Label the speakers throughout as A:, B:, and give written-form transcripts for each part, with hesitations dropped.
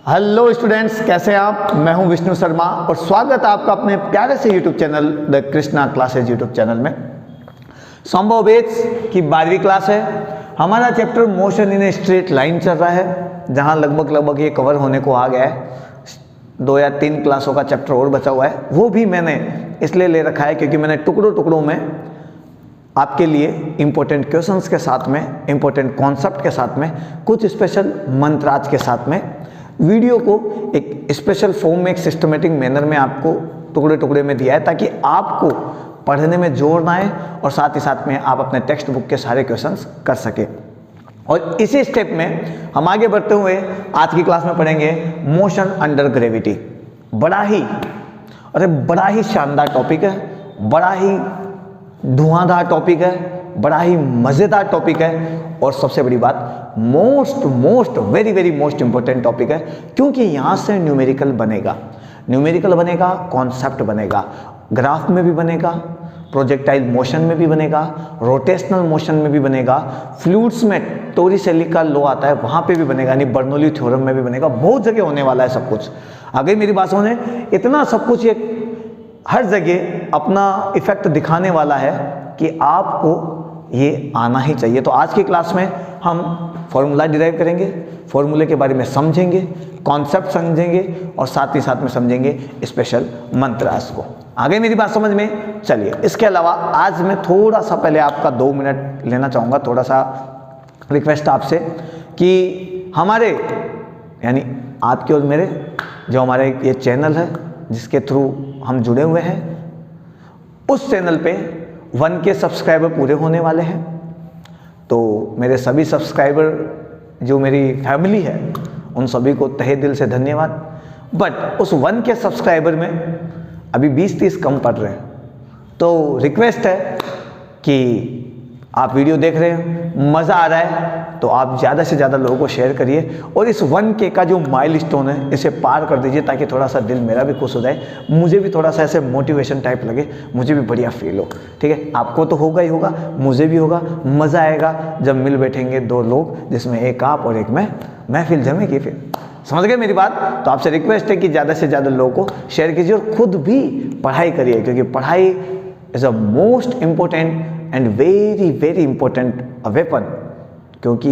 A: Hello students, कैसे हैं आप। मैं हूं विष्णु शर्मा और स्वागत है आपका अपने प्यारे से YouTube channel the Krishna classes YouTube channel में। संभव वेद्स की 12वीं क्लास है। हमारा chapter motion in a straight line चल रहा है, जहां लगभग ये कवर होने को आ गया है। 2 या 3 क्लासों का चैप्टर और बचा हुआ है, वो भी मैंने इसलिए ले रखा है क्योंकि मैंने टुकड़ों में आपके लिए इम्पोर्टेंट क्वेश्चंस के साथ में, इम्पोर्टेंट कॉन्सेप्ट के साथ में, कुछ स्पेशल मंत्राज के साथ में वीडियो को एक स्पेशल फॉर्म में, एक सिस्टमेटिक मैनर में आपको टुकड़े में दिया है, ताकि आपको पढ़ने में जोर ना आए और साथ ही साथ में आप अपने टेक्स्ट बुक के सारे क्वेश्चंस कर सके। और इसी स्टेप में हम आगे बढ़ते हुए आज की क्लास में पढ़ेंगे मोशन अंडर ग्रेविटी। बड़ा ही शानदार टॉपिक है, बड़ा ही धुआंधार टॉपिक है, बड़ा ही मजेदार टॉपिक है और सबसे बड़ी बात most very most important topic है, क्योंकि यहां से न्यूमेरिकल बनेगा, कॉन्सेप्ट बनेगा, ग्राफ में भी बनेगा, प्रोजेक्टाइल मोशन में भी बनेगा, रोटेशनल मोशन में भी बनेगा, फ्लूइड्स में टोरिसेली का लॉ आता है वहां पे भी बनेगा, यानी बर्नौली थ्योरम में भी बनेगा। बहुत जगह होने वाला है सब कुछ। आगे मेरी बात सुने, इतना सब कुछ ये हर जगह अपना इफेक्ट दिखाने वाला है कि आपको ये आना ही चाहिए। तो आज की क्लास में हम फॉर्मूला डिराइव करेंगे, फॉर्मूले के बारे में समझेंगे, कॉन्सेप्ट समझेंगे और साथ ही साथ में समझेंगे स्पेशल मंत्रास को। आगे मेरी बात समझ में चलिए। इसके अलावा आज मैं थोड़ा सा पहले आपका 2 मिनट लेना चाहूँगा, थोड़ा सा रिक्वेस्ट आपसे कि हमारे यानी आपके और मेरे जो हमारे ये चैनल है जिसके थ्रू हम जुड़े हुए हैं, उस चैनल पे 1K सब्सक्राइबर पूरे होने वाले हैं। तो मेरे सभी सब्सक्राइबर जो मेरी फैमिली है उन सभी को तहे दिल से धन्यवाद। बट उस 1K सब्सक्राइबर में अभी 20-30 कम पड़ रहे हैं, तो रिक्वेस्ट है कि आप वीडियो देख रहे हैं, मज़ा आ रहा है, तो आप ज़्यादा से ज़्यादा लोगों को शेयर करिए और इस 1K का जो माइलस्टोन है इसे पार कर दीजिए, ताकि थोड़ा सा दिल मेरा भी खुश हो जाए, मुझे भी थोड़ा सा ऐसे मोटिवेशन टाइप लगे, मुझे भी बढ़िया फील हो। ठीक है, आपको तो होगा ही होगा, मुझे भी होगा। मज़ा आएगा जब मिल बैठेंगे 2 लोग, जिसमें एक आप और एक मैं, महफिल जमेगी फिर। समझ गए मेरी बात। तो आपसे रिक्वेस्ट है कि ज़्यादा से ज़्यादा लोगों को शेयर कीजिए और खुद भी पढ़ाई करिए, क्योंकि पढ़ाई is a most important and very important weapon. क्योंकि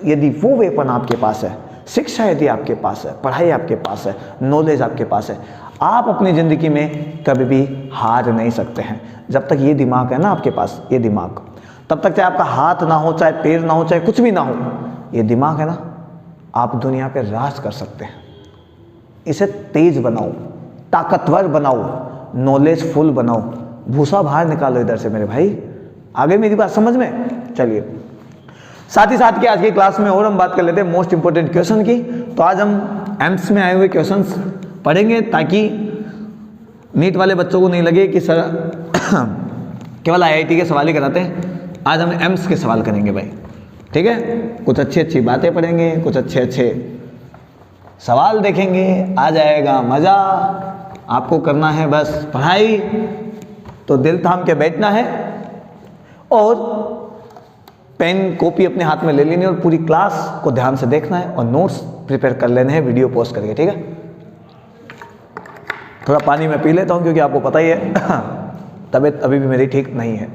A: यदि वो वेपन आपके पास है, शिक्षा यदि आपके पास है, पढ़ाई आपके पास है, नॉलेज आपके पास है, आप अपनी ज़िंदगी में कभी भी हार नहीं सकते हैं। जब तक ये दिमाग है ना आपके पास, ये दिमाग, तब तक चाहे आपका हाथ ना हो, चाहे पैर ना हो, चाहे कुछ भी ना हो, ये दिमाग है ना, आप दुनिया पे राज कर सकते हैं। इसे तेज बनाओ, ताकतवर बनाओ, नॉलेजफुल बनाओ। भूसा बाहर निकालो इधर से मेरे भाई। आगे मेरी बात समझ में चलिए। साथ ही साथ की आज की क्लास में और हम बात कर लेते हैं मोस्ट इंपोर्टेंट क्वेश्चन की। तो आज हम एम्स में आए हुए क्वेश्चंस पढ़ेंगे, ताकि नीट वाले बच्चों को नहीं लगे कि सर केवल IIT के सवाल ही कराते हैं। आज हम एम्स के सवाल करेंगे भाई। ठीक है, कुछ अच्छी बातें पढ़ेंगे, कुछ अच्छे सवाल देखेंगे, आ जाएगा मज़ा। आपको करना है बस पढ़ाई, तो दिल थाम के बैठना है और पेन कॉपी अपने हाथ में ले लेनी है और पूरी क्लास को ध्यान से देखना है और नोट्स प्रिपेयर कर लेने हैं वीडियो पोस्ट करके। ठीक है, थोड़ा पानी में पी लेता हूँ क्योंकि आपको पता ही है तबीयत अभी भी मेरी ठीक नहीं है।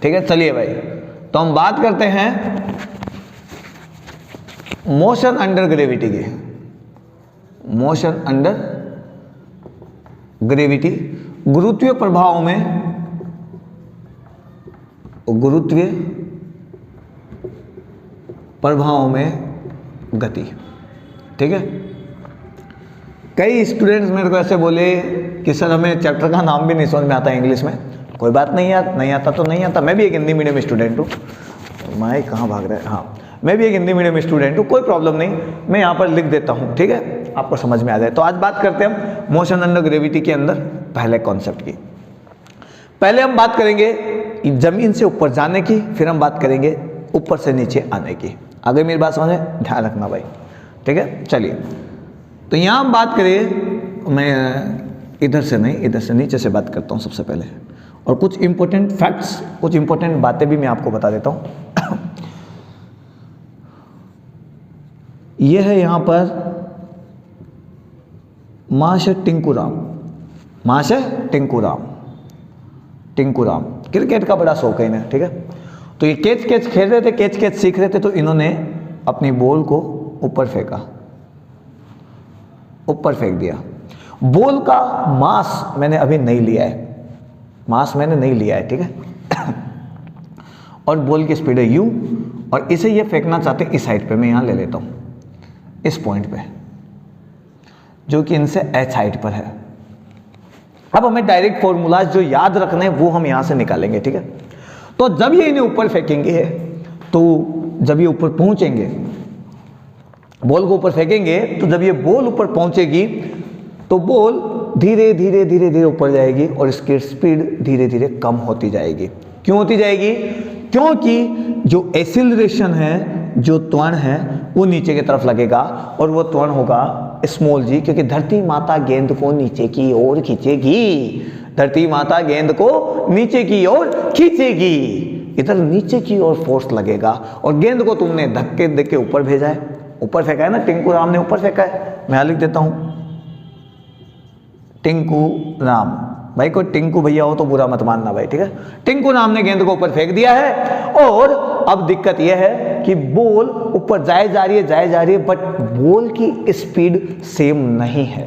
A: ठीक है, चलिए भाई, तो हम बात करते हैं मोशन अंडर ग्रेविटी की। मोशन अंडर ग्रेविटी, गुरुत्वीय प्रभाव में, गुरुत्वीय प्रभाव में गति। ठीक है, कई स्टूडेंट्स मेरे को ऐसे बोले कि सर हमें चैप्टर का नाम भी नहीं समझ में आता इंग्लिश में। कोई बात नहीं यार, नहीं आता तो नहीं आता। मैं भी एक हिंदी मीडियम स्टूडेंट हूँ। मैं कहाँ भाग रहा है, हाँ, मैं भी एक हिंदी मीडियम स्टूडेंट हूँ, कोई प्रॉब्लम नहीं, मैं यहाँ पर लिख देता हूँ। ठीक है, आपको समझ में आ जाए। तो आज बात करते हैं हम मोशन अंडर ग्रेविटी के अंदर पहले कॉन्सेप्ट की। पहले हम बात करेंगे जमीन से ऊपर जाने की, फिर हम बात करेंगे ऊपर से नीचे आने की। आगे मेरी बात समझे, ध्यान रखना भाई। ठीक है, चलिए, तो यहाँ हम बात करें, मैं इधर से नहीं, इधर से नीचे से बात करता हूँ सबसे पहले, और कुछ इंपॉर्टेंट फैक्ट्स, कुछ इंपॉर्टेंट बातें भी मैं आपको बता देता हूँ। यह है यहाँ पर माश टिंकूराम, माश टिंकूराम, टिंकूराम क्रिकेट का बड़ा शौक है इन्हें, ठीक है। तो ये कैच कैच खेल रहे थे, कैच कैच सीख रहे थे, तो इन्होंने अपनी बॉल को ऊपर फेंका, ऊपर फेंक दिया। बॉल का मास मैंने अभी नहीं लिया है, मास मैंने नहीं लिया है, ठीक है। और बॉल की स्पीड है u, और इसे ये फेंकना चाहते हैं इस हाइट पे, मैं यहां ले लेता हूं इस पॉइंट पे, जो कि इनसे h हाइट पर है। अब हमें डायरेक्ट फॉर्मूलाज जो याद रखने हैं वो हम यहां से निकालेंगे, ठीक है। तो जब ये इन्हें ऊपर फेंकेंगे, तो जब ये ऊपर पहुंचेंगे, बॉल को ऊपर फेंकेंगे, तो जब ये बॉल ऊपर पहुंचेगी तो बॉल धीरे धीरे धीरे धीरे ऊपर जाएगी और इसकी स्पीड धीरे धीरे कम होती जाएगी। क्यों होती जाएगी? क्योंकि जो एक्सीलरेशन है, जो त्वरण है, वो नीचे की तरफ लगेगा, और वो त्वरण होगा स्मॉल जी, क्योंकि धरती माता गेंद को नीचे की ओर खींचेगी, धरती माता गेंद को नीचे की ओर खींचेगी, इधर नीचे की ओर फोर्स लगेगा, और गेंद को तुमने धक्के दे के ऊपर भेजा है, ऊपर फेंका है ना, टिंकू राम ने ऊपर फेंका है। मैं लिख देता हूं टिंकू राम, भाई कोई टिंकू भैया हो तो बुरा मत मानना भाई, ठीक है। टिंकू राम ने गेंद को ऊपर फेंक दिया है, और अब दिक्कत यह है कि बॉल ऊपर जाए जा रही है, जाए जा रही है, बट बॉल की स्पीड सेम नहीं है।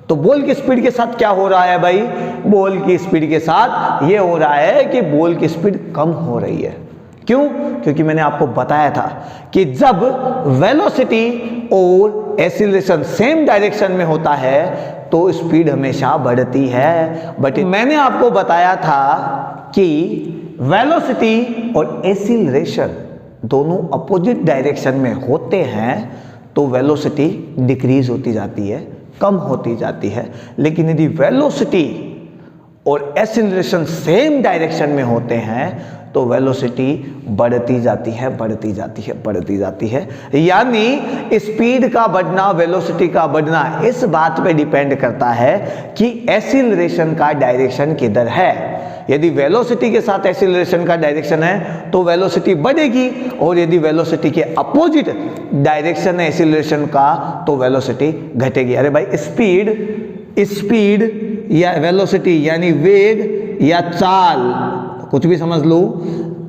A: तो बॉल की स्पीड के साथ क्या हो रहा है भाई? बॉल की स्पीड के साथ ये हो रहा है कि बॉल की स्पीड कम हो रही है। क्यों? क्योंकि मैंने आपको बताया था कि जब वेलोसिटी और एक्सीलरेशन सेम डायरेक्शन में होता है तो स्पीड हमेशा बढ़ती है। बट मैंने आपको बताया था कि वेलोसिटी और एक्सीलरेशन दोनों अपोजिट डायरेक्शन में होते हैं तो वेलोसिटी डिक्रीज होती जाती है, कम होती जाती है। लेकिन यदि वेलोसिटी और एक्सीलरेशन सेम डायरेक्शन में होते हैं तो वेलोसिटी बढ़ती जाती है, बढ़ती जाती है, बढ़ती जाती है। यानी स्पीड का बढ़ना, वेलोसिटी का बढ़ना इस बात पे डिपेंड करता है कि एक्सीलरेशन का डायरेक्शन किधर है। यदि वेलोसिटी के साथ एक्सीलरेशन का डायरेक्शन है तो वेलोसिटी बढ़ेगी, और यदि वेलोसिटी के अपोजिट डायरेक्शन है एक्सीलरेशन का तो वेलोसिटी घटेगी। अरे भाई स्पीड या वेलोसिटी यानी वेग या चाल, कुछ भी समझ लो,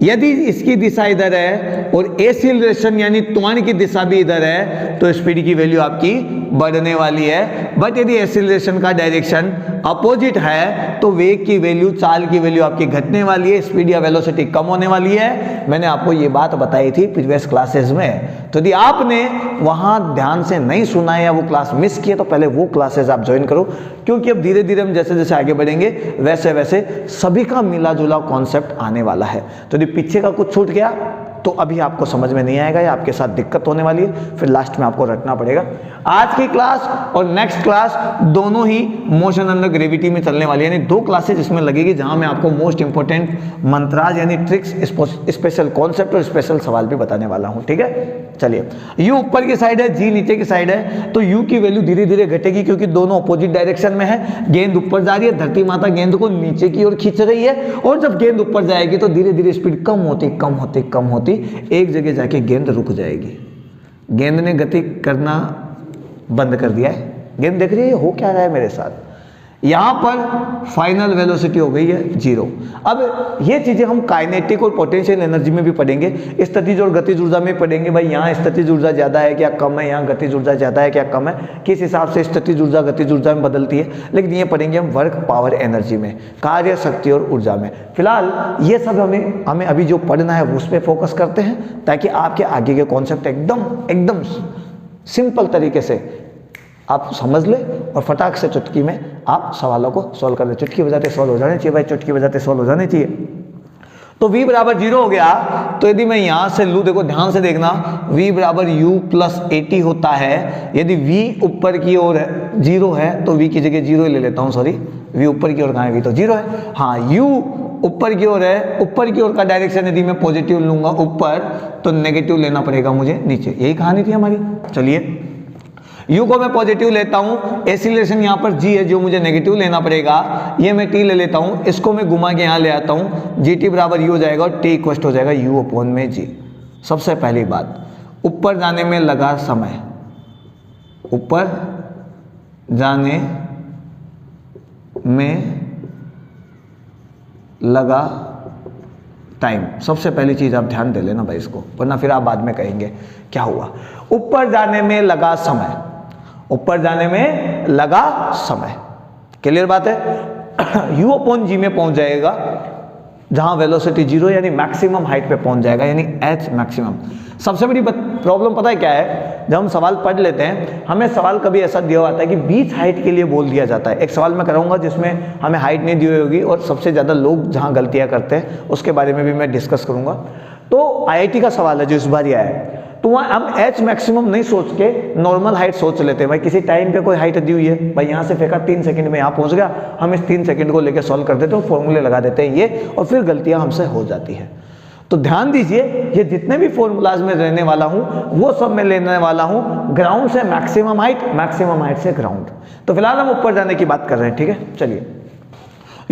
A: यदि इसकी दिशा इधर है और एक्सीलरेशन यानी त्वरण की दिशा भी इधर है तो स्पीड की वैल्यू आपकी बढ़ने वाली है। बट यदि एक्सीलरेशन का डायरेक्शन अपोजिट है तो वेग की वैल्यू, चाल की वैल्यू आपकी घटने वाली है, स्पीड या वेलोसिटी कम होने वाली है। मैंने आपको ये बात बताई थी प्रीवियस क्लासेस में। तो यदि आपने वहां ध्यान से नहीं सुना है या वो क्लास मिस किए तो पहले वो क्लासेस आप ज्वाइन करो, क्योंकि अब धीरे धीरे हम जैसे जैसे आगे बढ़ेंगे वैसे वैसे सभी का मिला जुला कॉन्सेप्ट आने वाला है। तो यदि पीछे का कुछ छूट गया तो अभी आपको समझ में नहीं आएगा या आपके साथ दिक्कत होने वाली है, फिर लास्ट में आपको रटना पड़ेगा। आज की क्लास और नेक्स्ट क्लास दोनों ही मोशन अंडर ग्रेविटी में चलने वाली है, यानी दो क्लासेज इसमें लगेगी जहां मैं आपको मोस्ट इंपोर्टेंट मंत्राज यानी ट्रिक्स, स्पेशल कॉन्सेप्ट और स्पेशल सवाल भी बताने वाला हूं, ठीक है। चलिए, यू ऊपर की साइड है, जी नीचे की साइड है, तो यू की वैल्यू धीरे धीरे घटेगी क्योंकि दोनों अपोजिट डायरेक्शन में है। गेंद ऊपर जा रही है, धरती माता गेंद को नीचे की ओर खींच रही है, और जब गेंद ऊपर जाएगी तो धीरे धीरे स्पीड कम होती एक जगह जाके गेंद रुक जाएगी। गेंद ने गति करना बंद कर दिया है, गेंद देख रही है हो क्या रहा है मेरे साथ। यहां पर फाइनल वेलोसिटी हो गई है 0। अब ये चीजें हम काइनेटिक और पोटेंशियल एनर्जी में भी पढ़ेंगे, स्थितिज और गतिज ऊर्जा में पढ़ेंगे। भाई यहाँ स्थितिज ऊर्जा ज्यादा है क्या कम है, यहाँ गतिज ऊर्जा ज्यादा है क्या कम है, किस हिसाब से स्थितिज ऊर्जा गतिज ऊर्जा में बदलती है। लेकिन ये पढ़ेंगे हम वर्क पावर एनर्जी में, कार्य शक्ति और ऊर्जा में। फिलहाल ये सब हमें अभी जो पढ़ना है उस पर फोकस करते हैं, ताकि आपके आगे के कॉन्सेप्ट एकदम सिंपल तरीके से आप समझ ले और फटाक से चुटकी में आप सवालों को सॉल्व कर ले। चुटकी बजाते सॉल्व हो जाने चाहिए भाई, चुटकी बजाते सॉल्व हो जाने चाहिए। तो v बराबर 0 हो गया, तो यदि मैं यहां से लूं, देखो ध्यान से देखना, v बराबर u प्लस 80 होता है। यदि v ऊपर की ओर 0 है तो v की जगह 0 ले लेता हूं, सॉरी v ऊपर की ओर कहां है, v तो 0 है। हाँ, u ऊपर की ओर है, ऊपर की ओर का डायरेक्शन यदि मैं पॉजिटिव लूंगा ऊपर तो नेगेटिव लेना पड़ेगा मुझे नीचे, यही कहानी थी हमारी। चलिए, u को मैं पॉजिटिव लेता हूं, एक्सीलरेशन यहां पर g है जो मुझे नेगेटिव लेना पड़ेगा, ये मैं t ले लेता हूं, इसको मैं घुमा के यहां ले आता हूं, gt बराबर u हो जाएगा और t इक्वल हो जाएगा u अपॉन में g। सबसे पहली बात, ऊपर जाने में लगा समय, ऊपर जाने में लगा टाइम। सबसे पहली चीज आप ध्यान दे लेना भाई इसको, वरना फिर आप बाद में कहेंगे क्या हुआ। ऊपर जाने में लगा समय, ऊपर जाने में लगा समय, क्लियर बात है। u अपॉन जी में पहुंच जाएगा जहां वेलोसिटी 0 यानी मैक्सिमम हाइट पे पहुंच जाएगा, यानी h मैक्सिमम। सबसे बड़ी प्रॉब्लम पता है क्या है, जब हम सवाल पढ़ लेते हैं हमें सवाल कभी ऐसा दिया होता है कि बीच हाइट के लिए बोल दिया जाता है। एक सवाल मैं कराऊंगा जिसमें हमें हाइट नहीं दी हुई होगी और सबसे ज़्यादा लोग जहां गलतियां करते हैं उसके बारे में भी मैं डिस्कस करूंगा। तो IIT का सवाल है जो इस बार ही आया है, तो वहाँ हम h मैक्सिमम नहीं सोच के नॉर्मल हाइट सोच लेते हैं। भाई किसी टाइम पे कोई हाइट दी हुई है, भाई यहाँ से फेंका 3 सेकंड में यहाँ पहुँच गया, हम इस 3 सेकंड को लेकर सॉल्व कर देते हैं, फॉर्मूले लगा देते हैं ये, और फिर गलतियाँ हमसे हो जाती है। तो ध्यान दीजिए, ये जितने भी फॉर्मूलाज में रहने वाला हूँ वो सब मैं लेने वाला हूँ ग्राउंड से मैक्सिमम हाइट से ग्राउंड। तो फिलहाल हम ऊपर जाने की बात कर रहे हैं, ठीक है। चलिए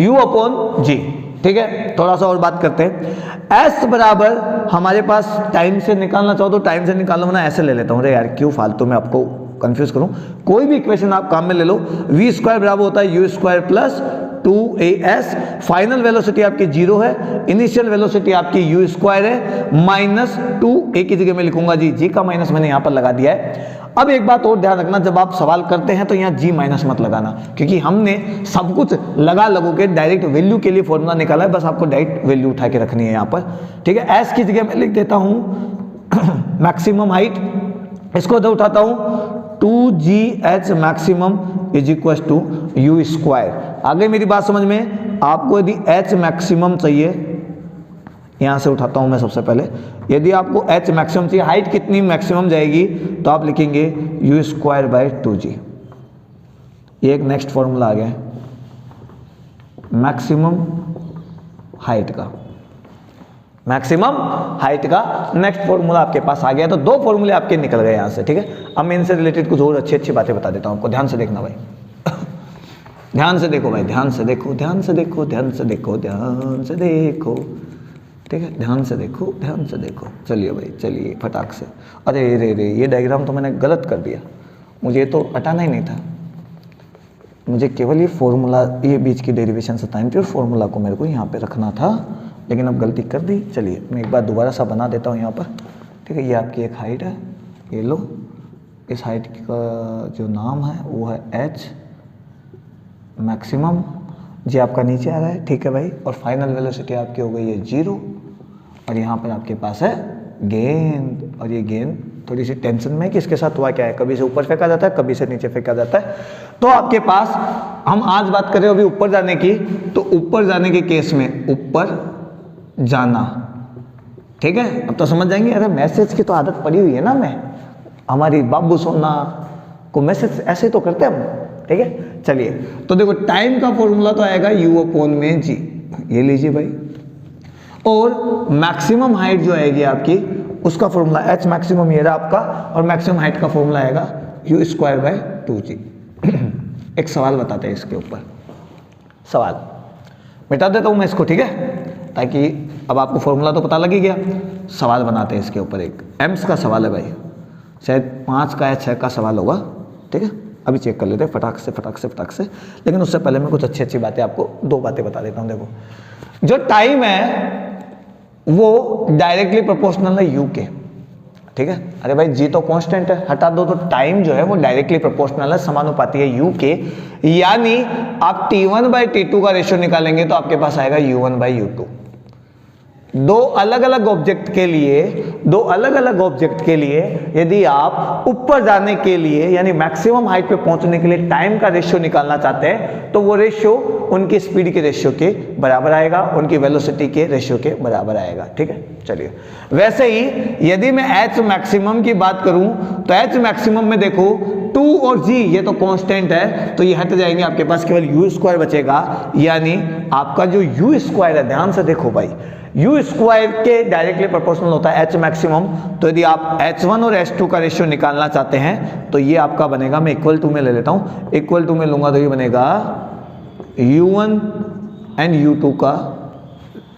A: u अपॉन जी, ठीक है। थोड़ा सा और बात करते हैं। s बराबर हमारे पास टाइम से निकालना चाहो तो टाइम से निकालो, मैं ऐसे ले लेता हूँ। अरे यार क्यों फालतू में आपको कंफ्यूज करूं, कोई भी इक्वेशन आप काम में ले लो। v स्क्वायर बराबर होता है u square plus 2as। Final velocity आपकी 0 है, इनिशियल वेलोसिटी आपकी u स्क्वायर है माइनस 2, एक ही जगह में लिखूंगा जी का माइनस मैंने यहाँ पर लगा दिया है। अब एक बात और ध्यान रखना, जब आप सवाल करते हैं तो यहाँ g माइनस मत लगाना, क्योंकि हमने सब कुछ लगू के डायरेक्ट वैल्यू के लिए फॉर्मूला निकाला है, बस आपको डायरेक्ट वैल्यू उठा के रखनी है यहाँ पर, ठीक है। s की जगह मैं लिख देता हूँ मैक्सिमम हाइट, इसको उधर उठाता हूँ 2gh maximum is equal to u square. आगे मेरी बात समझ में, आपको यदि h मैक्सिमम चाहिए, यहाँ से उठाता हूँ मैं सबसे पहले, यदि आपको h मैक्सिमम चाहिए, हाइट कितनी मैक्सिमम जाएगी, तो आप लिखेंगे u स्क्वायर बाई 2g। ये एक नेक्स्ट फॉर्मूला आ गया मैक्सिमम हाइट का, मैक्सिमम हाइट का नेक्स्ट फॉर्मूला आपके पास आ गया। तो 2 फॉर्मूले आपके निकल गए यहाँ से, ठीक है। अब मैं इनसे रिलेटेड कुछ और अच्छी बातें बता देता हूँ आपको, ध्यान से देखना भाई, ध्यान से देखो भाई, ध्यान से देखो, ध्यान से देखो, ध्यान से देखो, ध्यान से देखो, ठीक है। ध्यान से देखो, ध्यान से देखो। चलिए भाई, चलिए फटाक से। अरे रे रे, ये डायग्राम तो मैंने गलत कर दिया, मुझे तो हटाना ही नहीं था, मुझे केवल ये फॉर्मूला, ये बीच की डेरिवेशन सतानी थी और फॉर्मूला को मेरे को यहाँ पे रखना था, लेकिन अब गलती कर दी। चलिए मैं एक बार दोबारा सा बना देता हूँ यहाँ पर, ठीक है। ये आपकी एक हाइट है, ये लो, इस हाइट का जो नाम है वो है h मैक्सिमम, जी आपका नीचे आ रहा है, ठीक है भाई। और फाइनल वेलोसिटी आपकी हो गई है 0, और यहाँ पर आपके पास है गेंद, और ये गेंद थोड़ी सी टेंशन में कि इसके साथ हुआ क्या है, कभी से ऊपर फेंका जाता है, कभी से नीचे फेंका जाता है। तो आपके पास, हम आज बात करें अभी ऊपर जाने की, तो ऊपर जाने के केस में ऊपर जाना, ठीक है। अब तो समझ जाएंगे, अरे मैसेज की तो आदत पड़ी हुई है ना, मैं हमारी बाबू सोना को मैसेज ऐसे तो करते हैं हम, ठीक है। चलिए तो देखो, टाइम का फॉर्मूला तो आएगा u अपॉन में g, ये लीजिए भाई, और मैक्सिमम हाइट जो आएगी आपकी उसका फॉर्मूला h मैक्सिमम ये रहा आपका, और मैक्सिमम हाइट का फॉर्मूला आएगा u स्क्वायर बाय 2g। एक सवाल बताते हैं इसके ऊपर, सवाल मिटा देता हूं मैं इसको, ठीक है, ताकि अब आपको फॉर्मूला तो पता लग ही गया। सवाल बनाते हैं इसके ऊपर, एक एम्स का सवाल है भाई, शायद 5 का या 6 का सवाल होगा, ठीक है। अभी चेक कर लेते हैं फटाक से, लेकिन उससे पहले मैं कुछ अच्छी बातें आपको 2 बातें बता देता हूँ। देखो, जो टाइम है वो डायरेक्टली प्रोपोर्शनल है u के, ठीक है। अरे भाई g तो कांस्टेंट है, हटा दो, तो टाइम जो है वो डायरेक्टली प्रोपोर्शनल है, समानुपाती है u के, यानी आप t1 बाई t2 का रेशियो निकालेंगे तो आपके पास आएगा u1 बाई u2। 2 अलग अलग ऑब्जेक्ट के लिए यदि आप ऊपर जाने के लिए यानी मैक्सिमम हाइट पे पहुंचने के लिए टाइम का रेशियो निकालना चाहते हैं, तो वो रेशियो उनकी स्पीड के रेशियो के बराबर आएगा, उनकी वेलोसिटी के रेशियो के बराबर आएगा, ठीक है। चलिए, वैसे ही यदि मैं h मैक्सिमम की बात करूं तो h मैक्सिमम में देखो 2 और g ये तो कांस्टेंट है, तो ये हट जाएंगे, आपके पास केवल u स्क्वायर बचेगा, यानी आपका जो u स्क्वायर है, ध्यान से देखो भाई, u स्क्वायर के डायरेक्टली प्रोपोर्शनल होता है h मैक्सिमम। तो यदि आप h1 और h2 का रेशियो निकालना चाहते हैं तो ये आपका बनेगा, मैं इक्वल टू में ले लेता हूं, इक्वल टू में लूंगा तो ये बनेगा u1 एंड u2 का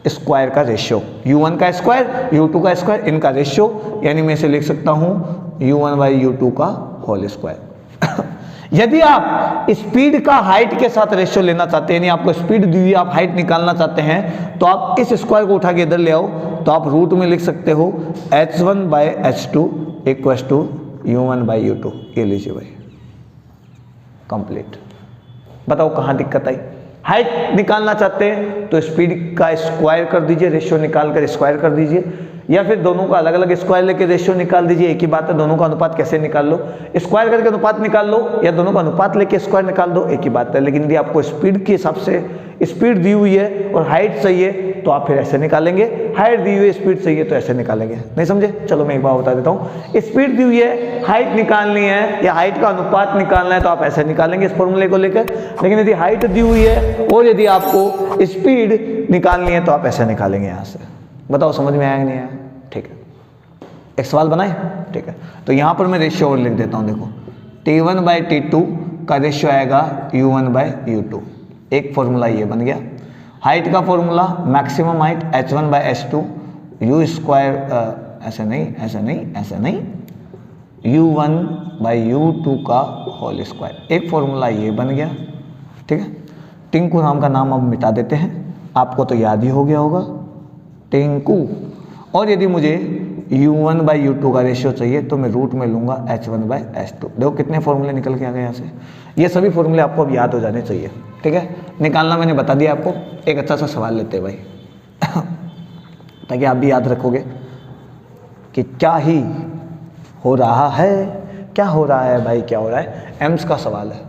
A: स्क्वायर का रेशियो, u1 का स्क्वायर u2 का स्क्वायर, इनका रेशियो, यानी मैं इसे लिख सकता हूं u1 बाई u2 का होल स्क्वायर। यदि आप स्पीड का हाइट के साथ रेशियो लेना चाहते हैं, यानी आपको स्पीड दी हुई आप हाइट निकालना चाहते हैं, तो आप इस स्क्वायर को उठा के इधर ले आओ, तो आप रूट में लिख सकते हो h1/h2 इक्वल्स टू u1/u2। ये लीजिए भाई, कंप्लीट। बताओ कहाँ दिक्कत आई? हाइट निकालना चाहते हैं तो स्पीड का स्क्वायर कर दीजिए, रेशियो निकाल कर स्क्वायर कर दीजिए, या फिर दोनों का अलग अलग स्क्वायर लेके रेशियो निकाल दीजिए। एक ही बात है, दोनों का अनुपात कैसे निकाल लो, स्क्वायर करके अनुपात निकाल लो, या दोनों का अनुपात लेके स्क्वायर निकाल दो, एक ही बात है। लेकिन यदि आपको स्पीड के हिसाब से स्पीड दी हुई है और हाइट चाहिए तो आप फिर ऐसे निकालेंगे, हाइट दी हुई है स्पीड चाहिए तो ऐसे निकालेंगे। नहीं समझे? चलो मैं एक बार बता देता हूँ। स्पीड दी हुई है, हाइट निकालनी है या हाइट का अनुपात निकालना है तो आप ऐसे निकालेंगे इस फॉर्मूले को लेकर। लेकिन यदि हाइट दी हुई है और यदि आपको स्पीड निकालनी है तो आप ऐसे निकालेंगे यहाँ से। बताओ समझ में आया कि नहीं आया? ठीक है, एक सवाल बनाए। ठीक है, तो यहाँ पर मैं रेशियो और लिख देता हूँ। देखो T1/T2 का रेशियो आएगा U1/U2। एक फॉर्मूला ये बन गया। हाइट का formula maximum height h1/h2 u square, ऐसे नहीं ऐसे नहीं ऐसे नहीं, U1/U2 का होल स्क्वायर। एक फॉर्मूला ये बन गया। ठीक है, टिंकू नाम का नाम अब मिटा देते हैं, आपको तो याद ही हो गया होगा, टिंकू। और यदि मुझे U1/U2 का रेशियो चाहिए तो मैं रूट में लूंगा h1/h2। देखो कितने फॉर्मूले निकल के आ गए यहाँ से। ये सभी फॉर्मूले आपको अब याद हो जाने चाहिए। ठीक है, निकालना मैंने बता दिया आपको। एक अच्छा सा सवाल लेते हैं भाई ताकि आप भी याद रखोगे कि क्या ही हो रहा है, क्या हो रहा है भाई, क्या हो रहा है। एम्स का सवाल है,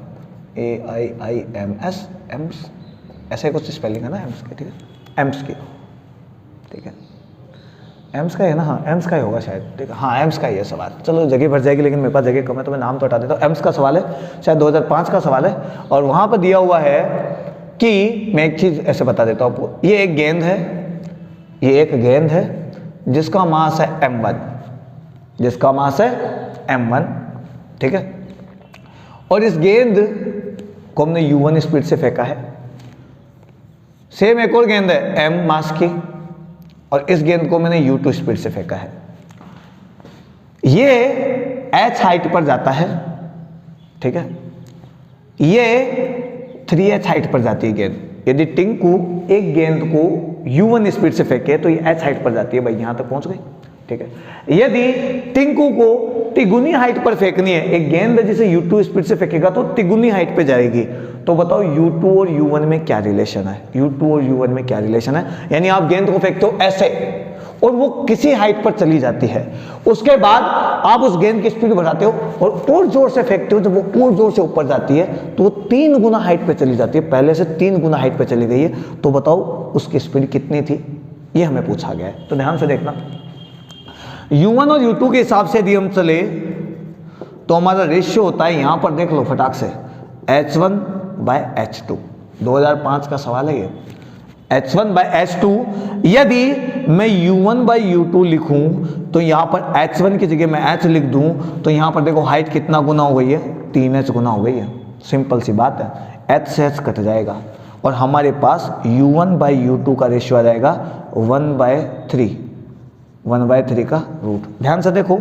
A: AIIMS, एम्स ऐसे कुछ स्पेलिंग है ना एम्स की। ठीक है, एम्स की। ठीक है, एम्स का है ना? हाँ एम्स का ही होगा शायद। ठीक है, हाँ एम्स का ही है सवाल। चलो जगह भर जाएगी लेकिन मेरे पास जगह कम है तो मैं नाम तो हटा देता हूँ। एम्स का सवाल है, शायद 2005 का सवाल है। और वहाँ पर दिया हुआ है कि मैं एक चीज़ ऐसे बता देता हूँ आपको। ये एक गेंद है, ये एक गेंद है जिसका मास है m1, जिसका मास है m1। ठीक है, और इस गेंद को हमने u1 स्पीड से फेंका है। सेम एक और गेंद है m मास की, और इस गेंद को मैंने u2 स्पीड से फेंका है। ये h हाइट पर जाता है। ठीक है, ये 3h हाइट पर जाती है गेंद। यदि टिंकू एक गेंद को u1 स्पीड से फेंके तो ये h हाइट पर जाती है। भाई यहां तक पहुंच गई। ठीक है, यदि टिंकू को तिगुनी हाइट पर फेंकनी है, एक गेंद जिसे u2 स्पीड से फेंकेगा तो तिगुनी हाइट पे जाएगी। तो बताओ u2 और u1 में क्या रिलेशन है? u2 और u1 में क्या रिलेशन है? यानी आप गेंद को फेंकते हो ऐसे और वो किसी हाइट पर चली जाती है, उसके बाद आप उस गेंद की स्पीड बढ़ाते हो और जोर से फेंकते हो। जब वो और जोर से ऊपर जाती है तो वो 3 गुना हाइट पे चली जाती है, पहले से 3 गुना हाइट पे चली गई है। तो बताओ उसकी स्पीड कितनी थी? ये हमें पूछा गया है। तो ध्यान से देखना, u1 और u2 के हिसाब से यदि हम चले तो हमारा रेशियो होता है, यहां पर देख लो फटाक से, h1/h2। 2005 का सवाल है ये, h1/h2। यदि मैं u1/u2 लिखूं तो यहां पर h1 की जगह मैं h लिख दूं तो यहां पर देखो हाइट कितना गुना हो गई है? 3h गुना हो गई है। सिंपल सी बात है, h से h कट जाएगा और हमारे पास u1/u2 का रेशियो आ जाएगा 1/3, 1/3 का रूट। ध्यान से देखो,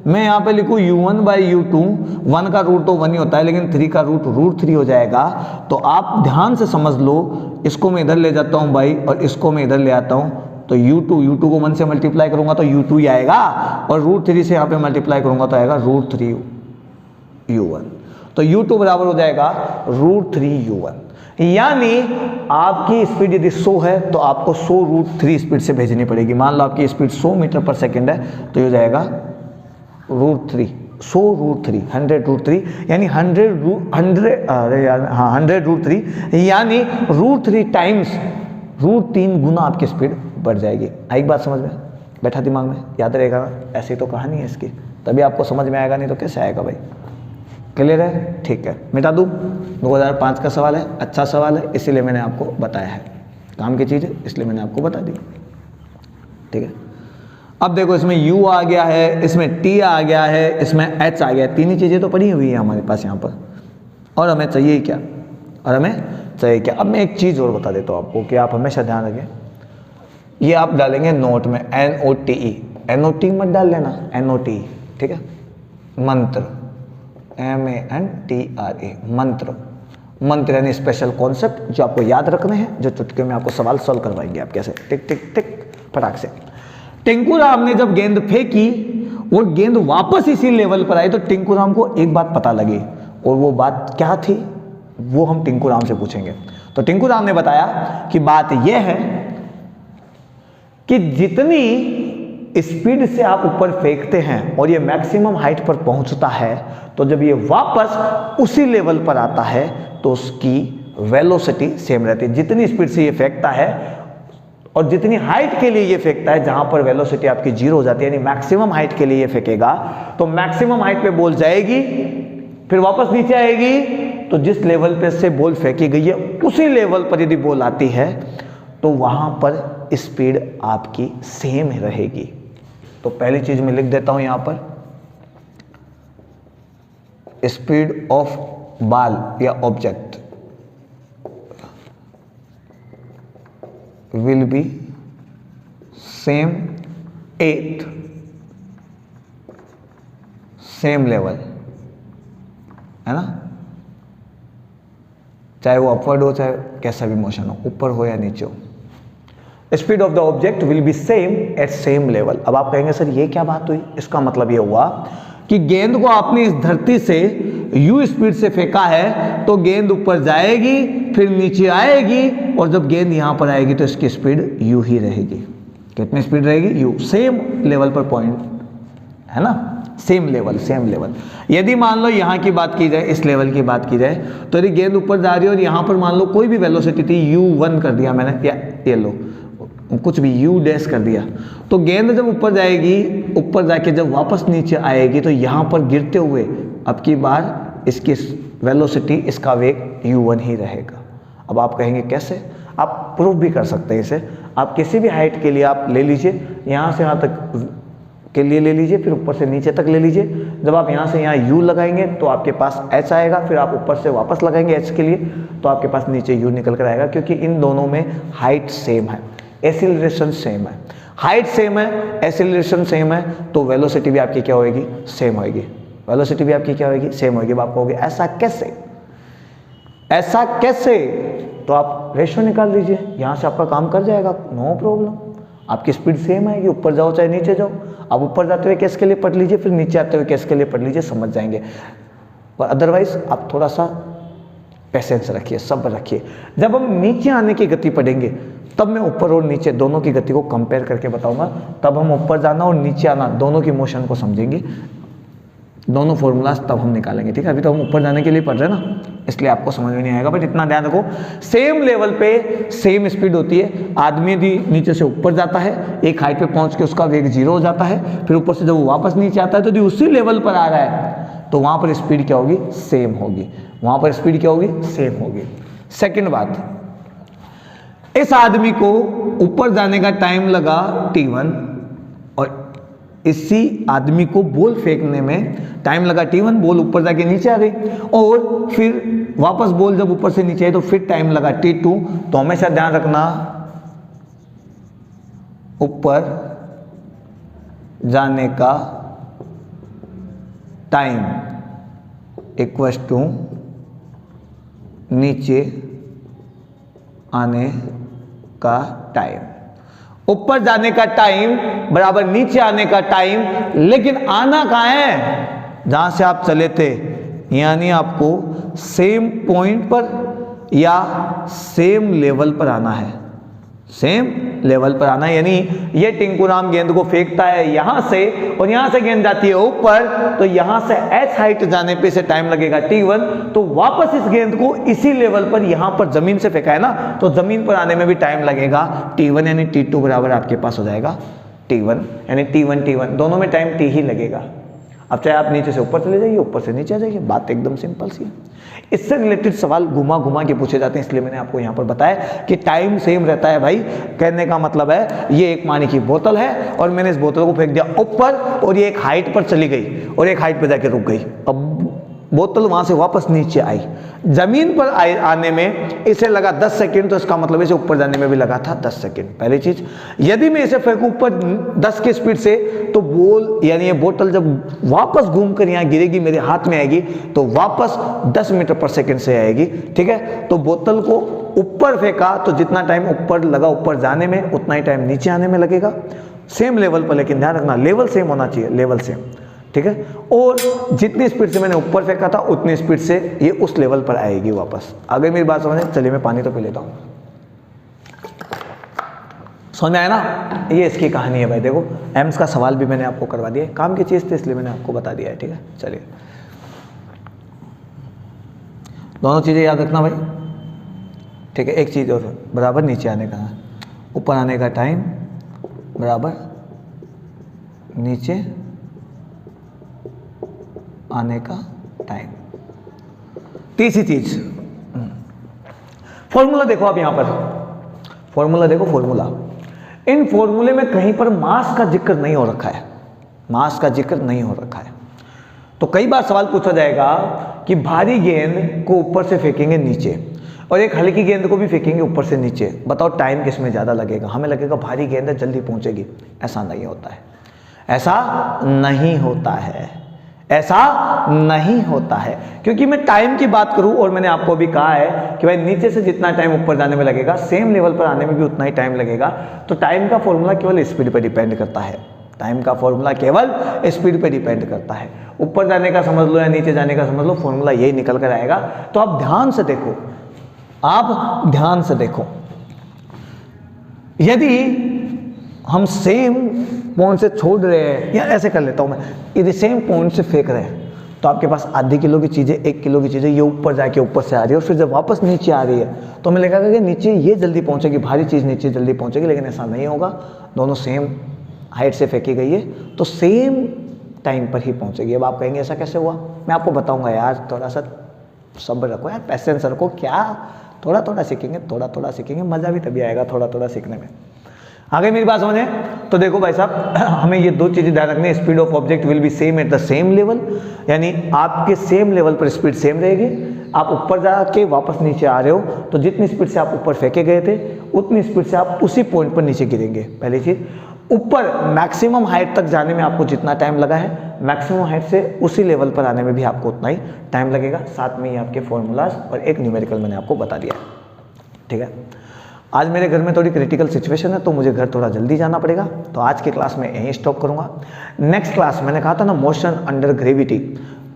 A: मैं यहाँ पे लिखूँ u1/u2, 1 का रूट तो 1 ही होता है लेकिन 3 का रूट √3 हो जाएगा। तो आप ध्यान से समझ लो, इसको मैं इधर ले जाता हूँ भाई और इसको मैं इधर ले आता हूँ तो u2 को 1 से मल्टीप्लाई करूंगा तो u2 ही आएगा, और √3 से यहाँ पे मल्टीप्लाई करूंगा तो आएगा √3 u1। तो u2 बराबर हो जाएगा √3 u1। यानी आपकी स्पीड यदि 100 है तो आपको 100 √3 स्पीड से भेजनी पड़ेगी। मान लो आपकी स्पीड 100 मीटर पर सेकंड है तो ये हो जाएगा √3, 100 √3, 100 √3, यानी 100 √3, यानी √3 टाइम्स, √3 गुना आपकी स्पीड बढ़ जाएगी। आई बात समझ में? बैठा दिमाग में? याद रहेगा? ऐसी तो कहानी है इसकी, तभी आपको समझ में आएगा, नहीं तो कैसे आएगा भाई? क्लियर है? ठीक है, मिटा दूँ। 2005 का सवाल है, अच्छा सवाल है, इसीलिए मैंने आपको बताया है, काम की चीज़ है इसलिए मैंने आपको बता दी। ठीक है, अब देखो इसमें u आ गया है, इसमें t आ गया है, इसमें h आ गया है। तीन ही चीज़ें तो पड़ी हुई है हमारे पास यहाँ पर, और हमें चाहिए क्या? और हमें चाहिए क्या? अब मैं एक चीज़ और बता देता हूँ आपको कि आप हमेशा ध्यान रखें, ये आप डालेंगे नोट में NOTE, NOT मत डाल लेना, NOTE। ठीक है, मंत्र, MANTRA, मंत्र। मंत्र यानी स्पेशल कॉन्सेप्ट जो आपको याद रखने हैं, जो चुटकी में आपको सवाल सॉल्व करवाएंगे आप कैसे, टिक टिक टिक फटाक से। टिंकू राम ने जब गेंद फेंकी और गेंद वापस इसी लेवल पर आई तो टिंकू राम को एक बात पता लगी, और वो बात क्या थी वो हम टिंकू राम से पूछेंगे। तो टिंकू राम ने बताया कि बात यह है कि जितनी स्पीड से आप ऊपर फेंकते हैं और ये मैक्सिमम हाइट पर पहुंचता है, तो जब ये वापस उसी लेवल पर आता है तो उसकी वेलोसिटी सेम रहती है। जितनी स्पीड से ये फेंकता है और जितनी हाइट के लिए ये फेंकता है, जहां पर वेलोसिटी आपकी जीरो हो जाती है, यानी मैक्सिमम हाइट के लिए ये फेंकेगा तो मैक्सिमम हाइट पे बॉल जाएगी, फिर वापस नीचे आएगी, तो जिस लेवल पे से बॉल फेंकी गई है उसी लेवल पर यदि बॉल आती है तो वहां पर स्पीड आपकी सेम रहेगी। तो पहली चीज मैं लिख देता हूं यहां पर, स्पीड ऑफ बॉल या object will be same at same level, है ना, चाहे वो अपवर्ड हो चाहे कैसा भी मोशन हो, ऊपर हो या नीचे हो। Speed of the object will be same at same level. अब आप कहेंगे सर ये क्या बात हुई, इसका मतलब ये हुआ कि गेंद को आपने इस धरती से u स्पीड से फेंका है तो गेंद ऊपर जाएगी, फिर नीचे आएगी, और जब गेंद यहां पर आएगी तो इसकी स्पीड u ही रहेगी। कितनी स्पीड रहेगी, u, सेम लेवल पर पॉइंट, है ना, सेम लेवल सेम लेवल। यदि मान लो यहाँ की बात की जाए, इस लेवल की बात की जाए, तो यदि गेंद ऊपर जा रही है और यहाँ पर मान लो कोई भी वेलोसिटी थी u1 कर दिया मैंने, या ये लो कुछ भी u डैश कर दिया, तो गेंद जब ऊपर जाएगी, ऊपर जाके जब वापस नीचे आएगी तो यहाँ पर गिरते हुए अब की बार इसकी वेलोसिटी, इसका वेग u1 ही रहेगा। अब आप कहेंगे कैसे, आप प्रूफ भी कर सकते हैं इसे। आप किसी भी हाइट के लिए आप ले लीजिए, यहाँ से यहाँ तक के लिए ले लीजिए, फिर ऊपर से नीचे तक ले लीजिए। जब आप यहाँ से यहाँ u लगाएंगे तो आपके पास h आएगा, फिर आप ऊपर से वापस लगाएंगे h के लिए तो आपके पास नीचे u निकल कर आएगा, क्योंकि इन दोनों में हाइट सेम है, एक्सीलरेशन सेम है। हाइट सेम है, एक्सीलरेशन सेम है, तो वेलोसिटी भी आपकी क्या होगी, सेम होगी। वेलोसिटी भी आपकी क्या होगी, सेम होगी। आप कहोगे ऐसा कैसे, ऐसा कैसे, तो आप रेशियो निकाल लीजिए, यहाँ से आपका काम कर जाएगा, नो प्रॉब्लम। आपकी स्पीड सेम आएगी, ऊपर जाओ चाहे नीचे जाओ। आप ऊपर जाते हुए केस के लिए पढ़ लीजिए, फिर नीचे आते हुए केस के लिए पढ़ लीजिए, समझ जाएंगे। और अदरवाइज आप थोड़ा सा पेशेंस रखिए, सब्र रखिए। जब हम नीचे आने की गति पढ़ेंगे तब मैं ऊपर और नीचे दोनों की गति को कंपेयर करके बताऊंगा, तब हम ऊपर जाना और नीचे आना दोनों की मोशन को समझेंगे, दोनों फॉर्मूलाज तब हम निकालेंगे, ठीक है। अभी तो हम ऊपर जाने के लिए पढ़ रहे हैं ना, इसलिए आपको समझ में नहीं आएगा, बट इतना ध्यान रखो, सेम लेवल पे सेम स्पीड होती है। आदमी यदि नीचे से ऊपर जाता है, एक हाइट पे पहुंच के उसका वेग 0 हो जाता है, फिर ऊपर से जब वो वापस नीचे आता है तो यदि उसी लेवल पर आ रहा है तो वहां पर स्पीड क्या होगी, सेम होगी। वहां पर स्पीड क्या होगी, सेम होगी। सेकेंड बात, इस आदमी को ऊपर जाने का टाइम लगा t1 और इसी आदमी को बॉल फेंकने में टाइम लगा t1, बॉल ऊपर जाके नीचे आ गई, और फिर वापस बॉल जब ऊपर से नीचे आई तो फिर टाइम लगा t2। तो हमेशा ध्यान रखना, ऊपर जाने का टाइम इक्वल्स टू नीचे आने का टाइम। ऊपर जाने का टाइम बराबर नीचे आने का टाइम, लेकिन आना कहां है, जहां से आप चले थे, यानी आपको सेम पॉइंट पर या सेम लेवल पर आना है, सेम लेवल पर आना है। यानी ये टिंकू राम गेंद को फेंकता है यहां से और यहां से गेंद जाती है ऊपर, तो यहां से h हाइट जाने पे से टाइम लगेगा t1, तो वापस इस गेंद को इसी लेवल पर यहां पर जमीन से फेंका है ना, तो जमीन पर आने में भी टाइम लगेगा t1, यानी t2 बराबर आपके पास हो जाएगा t1, यानी t1 दोनों में टाइम t ही लगेगा। अब चाहे आप नीचे से ऊपर चले जाइए, ऊपर से नीचे आ जाइए, बात एकदम सिंपल सी है। इससे रिलेटेड सवाल घुमा घुमा के पूछे जाते हैं, इसलिए मैंने आपको यहाँ पर बताया कि टाइम सेम रहता है भाई। कहने का मतलब है ये एक पानी की बोतल है और मैंने इस बोतल को फेंक दिया ऊपर और ये एक हाइट पर चली गई और एक हाइट पर जाके रुक गई। अब बोतल वहां से वापस नीचे आई, जमीन पर आने में इसे लगा 10 सेकंड, तो इसका मतलब इसे ऊपर जाने में भी लगा था 10 सेकंड। पहली चीज, यदि मैं इसे फेंकूं ऊपर 10 की स्पीड से, तो बॉल यानी ये बोतल जब वापस घूमकर यहाँ गिरेगी, मेरे हाथ में आएगी, तो वापस 10 मीटर पर सेकंड से आएगी। ठीक है, तो बोतल को ऊपर फेंका तो जितना टाइम ऊपर लगा ऊपर जाने में, उतना ही टाइम नीचे आने में लगेगा, सेम लेवल पर। लेकिन ध्यान रखना, लेवल सेम होना चाहिए, लेवल सेम। ठीक है, और जितनी स्पीड से मैंने ऊपर फेंका था उतनी स्पीड से ये उस लेवल पर आएगी वापस। आगे मेरी बात समझे? चलिए मैं पानी तो पी लेता हूँ। समझ में आया ना? ये इसकी कहानी है भाई। देखो, एम्स का सवाल भी मैंने आपको करवा दिया है, काम की चीज़ थी इसलिए मैंने आपको बता दिया है। ठीक है, चलिए दोनों चीज़ें याद रखना भाई। ठीक है, एक चीज़ और, बराबर नीचे आने का, ऊपर आने का टाइम बराबर नीचे आने का टाइम। तीसरी चीज, फॉर्मूला देखो आप यहां पर, फॉर्मूला देखो, फॉर्मूला। इन फॉर्मूले में कहीं पर मास का जिक्र नहीं हो रखा है, मास का जिक्र नहीं हो रखा है। तो कई बार सवाल पूछा जाएगा कि भारी गेंद को ऊपर से फेंकेंगे नीचे और एक हल्की गेंद को भी फेंकेंगे ऊपर से नीचे, बताओ टाइम किसमें ज़्यादा लगेगा? हमें लगेगा भारी गेंद है, जल्दी पहुंचेगी। ऐसा नहीं होता है, ऐसा नहीं होता है, ऐसा नहीं होता है। क्योंकि मैं टाइम की बात करूं, और मैंने आपको भी कहा है कि भाई नीचे से जितना टाइम ऊपर जाने में लगेगा, सेम लेवल पर आने में भी उतना ही टाइम लगेगा। तो टाइम का फॉर्मूला केवल स्पीड पर डिपेंड करता है, टाइम का फॉर्मूला केवल स्पीड पे डिपेंड करता है। ऊपर जाने का समझ लो या नीचे जाने का समझ लो, फॉर्मूला यही निकल कर आएगा। तो आप ध्यान से देखो, आप ध्यान से देखो, यदि हम सेम पॉइंट से छोड़ रहे हैं, या ऐसे कर लेता हूं मैं, यदि सेम पॉइंट से फेंक रहे हैं, तो आपके पास आधी किलो की चीज़ें, 1 किलो की चीज़ें ये ऊपर जाके ऊपर से आ रही है, और फिर जब वापस नीचे आ रही है तो हमें लगेगा कि नीचे ये जल्दी पहुंचेगी, भारी चीज़ नीचे जल्दी पहुंचेगी। लेकिन ऐसा नहीं होगा, दोनों सेम हाइट से फेंकी गई है तो सेम टाइम पर ही पहुंचेगी। अब आप कहेंगे ऐसा कैसे हुआ? मैं आपको बताऊंगा यार, थोड़ा सा सब्र रखो यार, पेशेंस रखो। क्या थोड़ा थोड़ा सीखेंगे, थोड़ा थोड़ा सीखेंगे, मज़ा भी तभी आएगा थोड़ा थोड़ा सीखने में। आगे मेरी बात समझे? तो देखो भाई साहब, हमें ये दो चीज़ें ध्यान रखनी है। Speed of object will be same at the same level, यानी आपके सेम लेवल पर स्पीड सेम रहेगी। आप ऊपर जाके वापस नीचे आ रहे हो तो जितनी स्पीड से आप ऊपर फेंके गए थे उतनी स्पीड से आप उसी पॉइंट पर नीचे गिरेंगे। पहली चीज़, ऊपर मैक्सिमम हाइट तक जाने में आपको जितना टाइम लगा है, मैक्सिमम हाइट से उसी लेवल पर आने में भी आपको उतना ही टाइम लगेगा। साथ में ही आपके फॉर्मूलाज और एक न्यूमेरिकल मैंने आपको बता दिया। ठीक है, आज मेरे घर में थोड़ी क्रिटिकल सिचुएशन है तो मुझे घर थोड़ा जल्दी जाना पड़ेगा, तो आज की क्लास में यहीं स्टॉप करूंगा। नेक्स्ट क्लास, मैंने कहा था ना motion under gravity,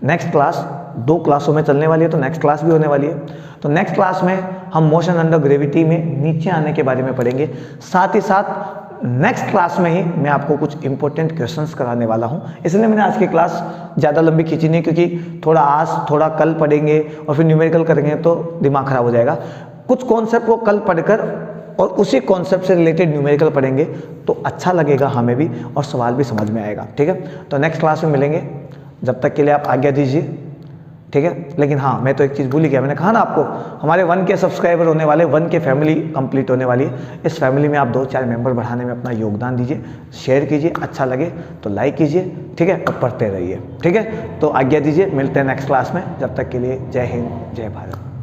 A: next class 2 क्लासों में चलने वाली है, तो नेक्स्ट क्लास भी होने वाली है। तो नेक्स्ट क्लास में हम मोशन अंडर ग्रेविटी में नीचे आने के बारे में पढ़ेंगे। साथ ही साथ नेक्स्ट क्लास में ही मैं आपको कुछ इंपॉर्टेंट क्वेश्चंस कराने वाला हूं, इसलिए मैंने आज की क्लास ज़्यादा लंबी खींची नहीं, क्योंकि थोड़ा आज थोड़ा कल पढ़ेंगे और फिर न्यूमेरिकल करेंगे तो दिमाग खराब हो जाएगा। कुछ कॉन्सेप्ट को कल पढ़कर और उसी कॉन्सेप्ट से रिलेटेड न्यूमेरिकल पढ़ेंगे तो अच्छा लगेगा हमें भी और सवाल भी समझ में आएगा। ठीक है, तो नेक्स्ट क्लास में मिलेंगे, जब तक के लिए आप आज्ञा दीजिए। ठीक है, लेकिन हाँ, मैं तो एक चीज़ भूल ही गया, मैंने कहा ना आपको, हमारे 1K सब्सक्राइबर होने वाले, 1K फैमिली कंप्लीट होने वाली है। इस फैमिली में आप 2-4 मेंबर बढ़ाने में अपना योगदान दीजिए, शेयर कीजिए, अच्छा लगे तो लाइक कीजिए। ठीक है, और पढ़ते रहिए। ठीक है, तो आज्ञा दीजिए, मिलते हैं नेक्स्ट क्लास में, जब तक के लिए जय हिंद, जय भारत।